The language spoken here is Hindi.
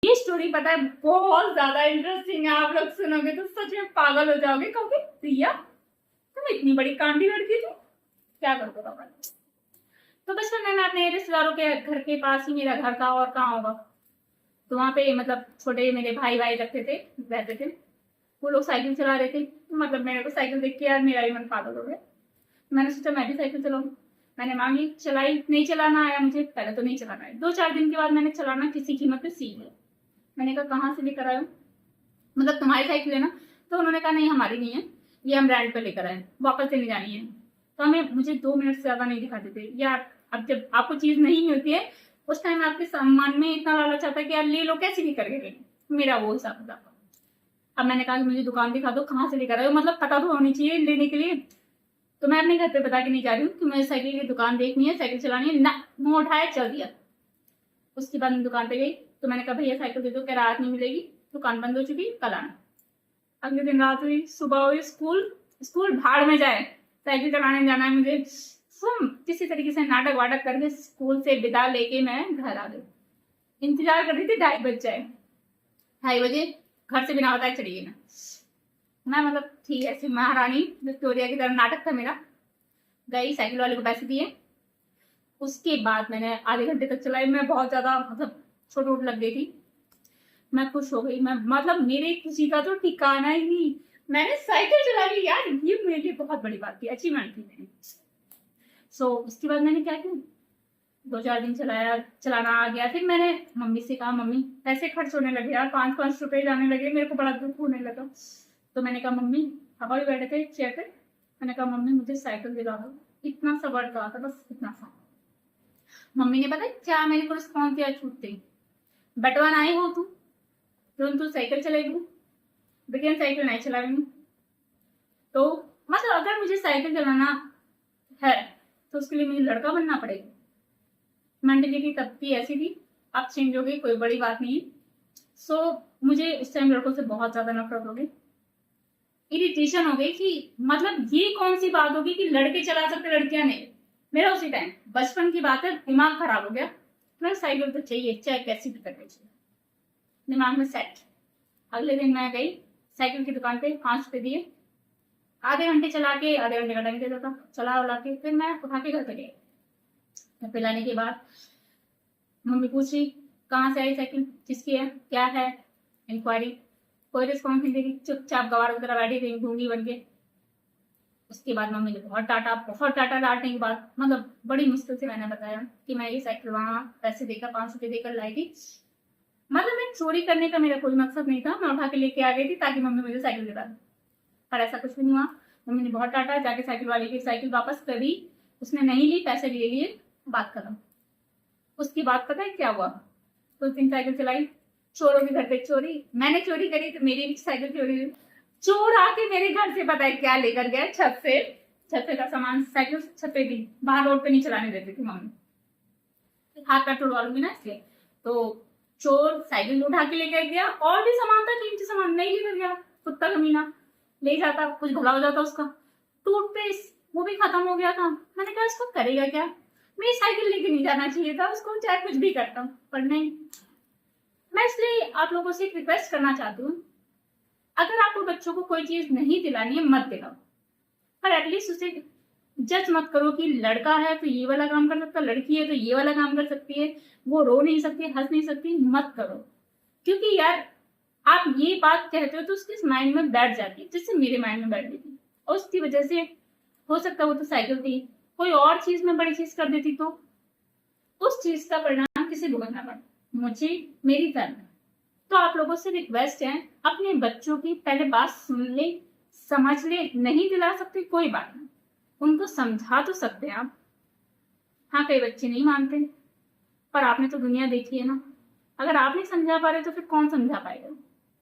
ये स्टोरी पता है बहुत ज्यादा इंटरेस्टिंग है, आप लोग सुनोगे तो सच में पागल हो जाओगे। कहोगे प्रिया तुम इतनी बड़ी कांडी लड़की थी, क्या करते हो। तो बचपन में मैं अपने रिश्तेदारों के घर के पास ही मेरा घर था, और कहाँ होगा, तो वहाँ पे मतलब छोटे मेरे भाई भाई रखते थे, रहते थे। वो लोग साइकिल चला रहे थे, तो मतलब मेरे को साइकिल देख के यार मेरा ही मन पागल हो गया। मैंने सोचा मैं भी साइकिल चलाऊँ। मैंने मांगी, चलाई, नहीं चलाना आया मुझे, पहले तो नहीं चलाना है। 2-4 दिन के बाद मैंने चलाना किसी कीमत पे सीख लिया। मैंने कहा कहाँ से लेकर आए हो, मतलब तुम्हारी साइकिल है ना। तो उन्होंने कहा नहीं हमारी नहीं है, ये हम रेंट पे लेकर आए, वापस लेने जानी है। तो हमें मुझे 2 मिनट से ज्यादा नहीं दिखाते थे यार। अब जब आपको चीज नहीं मिलती है उस टाइम आपके सम्मान में इतना लालच आता है कि यार ले लो, कैसे भी करके ले लो। मेरा वो हिसाब था। अब मैंने कहा कि मुझे दुकान दिखा दो, कहाँ से लेकर आए हो, मतलब पता तो होनी चाहिए लेने के लिए। तो मैं अपने घर पे बता के नहीं जा रही हूँ कि मुझे साइकिल की दुकान देखनी है, साइकिल चलानी है ना, मुंह उठाया चल दिया। उसके बाद मैं दुकान पे गई, तो मैंने कहा भैया साइकिल दे दो, क्या रात नहीं मिलेगी, दुकान बंद हो चुकी, कल आना। अगले दिन रात हुई, सुबह हुई, स्कूल भाड़ में जाए, साइकिल चलाने जाना है मुझे। किसी तरीके से नाटक वाटक करके स्कूल से विदा लेके मैं घर आ गई। इंतजार कर रही थी 2:30 बज जाए, 2:30 बजे घर से बिना बताए चली गई मैं मतलब ठीक है, ऐसी महारानी विक्टोरिया की तरह नाटक था मेरा। गई, साइकिल वाले को पैसे दिए। उसके बाद मैंने आधे घंटे तक चलाई। मैं बहुत ज्यादा मतलब चोट लग गई थी। मैं खुश हो गई, मैं मतलब मेरे खुशी का तो ठिकाना ही नहीं। मैंने साइकिल चला ली यार, ये मेरे लिए बहुत बड़ी बात थी, अचीवमेंट थी मेरी। उसके बाद मैंने क्या किया, 2-4 दिन चलाया, चलाना आ गया। फिर मैंने मम्मी से कहा मम्मी पैसे खर्च होने लगे यार, 5-5 रुपए जाने लगे, मेरे को बड़ा दुख होने लगा। तो मैंने कहा मम्मी, पापा भी बैठे थे चेयर पे, मैंने कहा मम्मी मुझे साइकिल दिला दो। इतना सा वर्ड कहा था, बस इतना सा। मम्मी ने पता क्या मेरे को रिस्पॉन्स दिया छूटते ही, बटवान आई हो तू साइकिल चलाएगी, बेटिया साइकिल नहीं चलाएंगी। तो मतलब अगर मुझे साइकिल चलाना है तो उसके लिए मुझे लड़का बनना पड़ेगा। मेंटेलिटी तब की ऐसी थी, अब चेंज हो गई, कोई बड़ी बात नहीं है। मुझे इस टाइम लड़कों से बहुत ज्यादा नफरत हो गई, इरिटेशन हो गई कि मतलब ये कौन सी बात होगी कि लड़के चला सकते लड़कियां नहीं। मेरा उसी टाइम बचपन की बात है, दिमाग खराब हो गया। मैं साइकिल तो चाहिए, चाहे कैसी भी करनी चाहिए, दिमाग में सेट। अगले दिन मैं गई साइकिल की दुकान पे, 5 रुपए दिए, आधे घंटे चला के, आधे घंटे का टाइम दे देता, चला उला के फिर मैं उठा के घर पे गई। पिलाने के बाद मम्मी पूछ रही कहाँ से आई साइकिल, किसकी है, क्या है, इंक्वायरी। कोई रिस्पॉन्स नहीं देगी, चुपचाप गवार की तरह बैठी रही ढूंढी बन के। उसके बाद मम्मी ने बहुत डांटा डांटने के बाद मतलब बड़ी मुश्किल से मैंने बताया कि मैं ये साइकिल वहां पैसे देकर 5 रुपए देकर लाई थी। मतलब मैं चोरी करने का मेरा कोई मकसद नहीं था, मैं उठा के लेके आ गई थी ताकि मम्मी मुझे साइकिल दिला दे। पर ऐसा कुछ भी नहीं हुआ। मम्मी ने बहुत डांटा, जाके साइकिल वाले की साइकिल वापस कर दी, उसने नहीं ली, पैसे ले लिए, बात खत्म। उसके बाद पता है क्या हुआ, तो 3 साइकिल चलाई, चोरों के घर पे चोरी, मैंने चोरी करी तो मेरी भी साइकिल चोरी हुई। चोर आके मेरे घर से पता है क्या लेकर गया, छत से का सामान, साइकिल छत पे थी, बाहर रोड पे नहीं चलाने देती थी मम्मी, हाथ पैर तोड़वा लूंगी ना इसलिए। तो चोर साइकिल उठा के लेकर गया, और भी सामान था, कीमती सामान नहीं लेकर गया, कुत्ता कमीना ले जाता, कुछ भला हो जाता उसका। टूथपेस्ट वो भी खत्म हो गया था। मैंने कहा इसको करेगा क्या, मेरी साइकिल लेके नहीं जाना चाहिए था उसको, चाहे कुछ भी करता, पर नहीं। मैं इसलिए आप लोगों से एक रिक्वेस्ट करना चाहती हूँ, अगर आपको बच्चों को कोई चीज नहीं दिलानी है मत दिलाओ, पर एटलीस्ट उसे जज मत करो कि लड़का है तो ये वाला काम कर सकता, लड़की है तो ये वाला काम कर सकती है, वो रो नहीं सकती, हंस नहीं सकती, मत करो। क्योंकि यार आप ये बात कहते हो तो उसके माइंड में बैठ जाती है, जिससे मेरे माइंड में बैठ गई थी, और उसकी वजह से हो सकता है वो तो साइकिल थी, कोई और चीज में बड़ी चीज कर देती तो उस चीज का परिणाम किसे भुगतना पड़ा, मुझे, मेरी फैमिली। तो आप लोगों से रिक्वेस्ट है, अपने बच्चों की पहले बात सुन ले, समझ ले, नहीं दिला सकते कोई बात नहीं, उनको समझा तो सकते हैं आप। हाँ कई बच्चे नहीं मानते, पर आपने तो दुनिया देखी है ना, अगर आप नहीं समझा पा रहे तो फिर कौन समझा पाएगा।